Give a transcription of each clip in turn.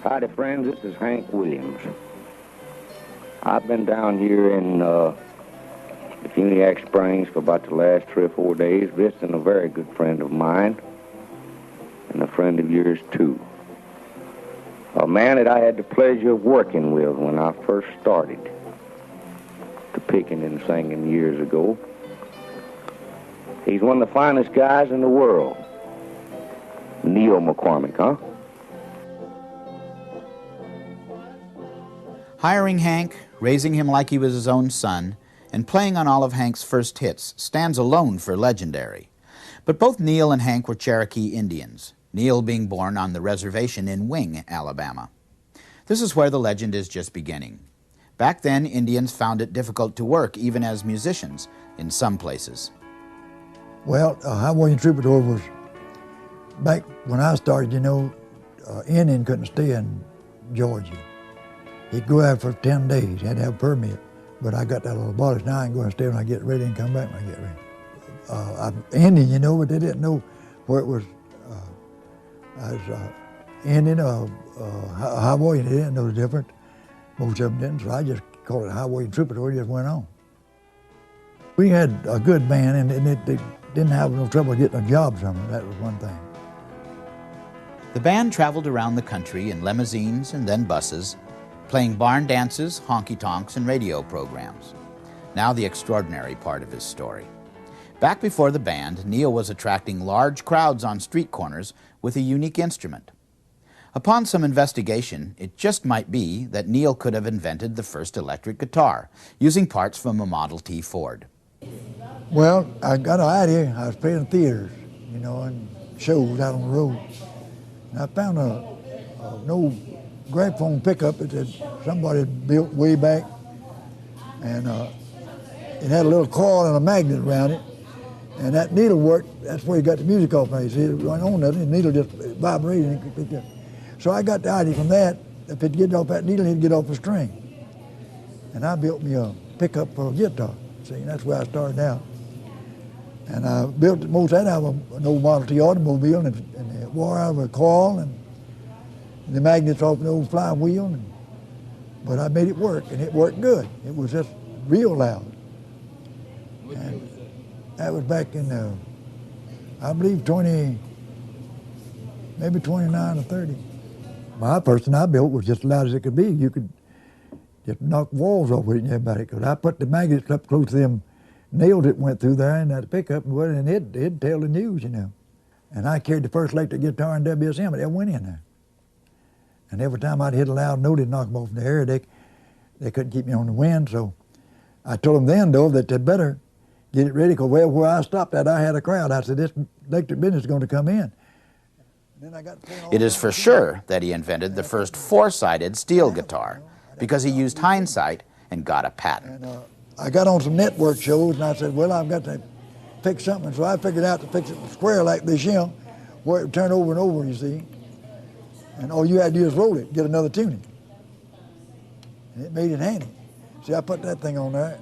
Howdy, friends. This is Hank Williams. I've been down here in Funiac Springs for about the last 3 or 4 days, visiting a very good friend of mine, and a friend of yours, too. A man that I had the pleasure of working with when I first started to picking and singing years ago. He's one of the finest guys in the world. Neal McCormick, huh? Hiring Hank, raising him like he was his own son, and playing on all of Hank's first hits stands alone for legendary. But both Neal and Hank were Cherokee Indians, Neal being born on the reservation in Wing, Alabama. This is where the legend is just beginning. Back then, Indians found it difficult to work, even as musicians, in some places. Well, highway troubadour was, back when I started, Indian couldn't stay in Georgia. He'd go out for 10 days, had to have a permit. But I got that all abolished. Now I can go and stay when I get ready and come back when I get ready. I'm Indian, but they didn't know where it was. I was Indian or Hawaiian. They didn't know the difference. Most of them didn't, so I just called it Highway Troubadour. It just went on. We had a good band, and they didn't have no trouble getting a job somewhere. That was one thing. The band traveled around the country in limousines and then buses, playing barn dances, honky-tonks, and radio programs. Now the extraordinary part of his story. Back before the band, Neal was attracting large crowds on street corners with a unique instrument. Upon some investigation, it just might be that Neal could have invented the first electric guitar, using parts from a Model T Ford. Well, I got an idea. I was playing in theaters, and shows out on the road. And I found an old gramophone pickup that somebody had built way back, and it had a little coil and a magnet around it, and that needle worked. That's where you got the music off. You see, it went on nothing, the needle just vibrated and it could pick up. So I got the idea from that, if it'd get off that needle, it'd get off the string. And I built me a pickup for a guitar. See, that's where I started out. And I built most of that out of an old Model T automobile, and it wore out of a coil, and the magnets off the old flywheel, but I made it work, and it worked good. It was just real loud. And that was back in, I believe, maybe 29 or 30. My first one I built was just as loud as it could be. You could just knock walls off with it and everybody could. I put the magnets up close to them nails that went through there in that pickup, and it'd tell the news, And I carried the first electric guitar in WSM, but it went in there. And every time I'd hit a loud note, it'd knock them off in the air. They couldn't keep me on the wind, so I told them then, though, that they'd better get it ready, because where I stopped at, I had a crowd. I said, this electric business is going to come in. It is for sure that he invented the first four-sided steel guitar, because he used hindsight and got a patent. And, I got on some network shows, and I said, well, I've got to fix something. So I figured out to fix it square like this, where it would turn over and over, you see. And all you had to do is roll it, get another tuning. And it made it handy. See, I put that thing on there.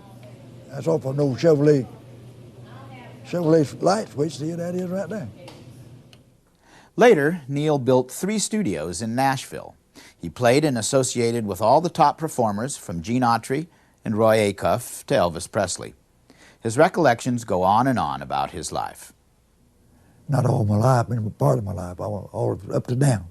That's off of an old Chevrolet light switch. See, that is right there. Later, Neal built 3 studios in Nashville. He played and associated with all the top performers, from Gene Autry and Roy Acuff to Elvis Presley. His recollections go on and on about his life. Not all my life, but part of my life, all up to down.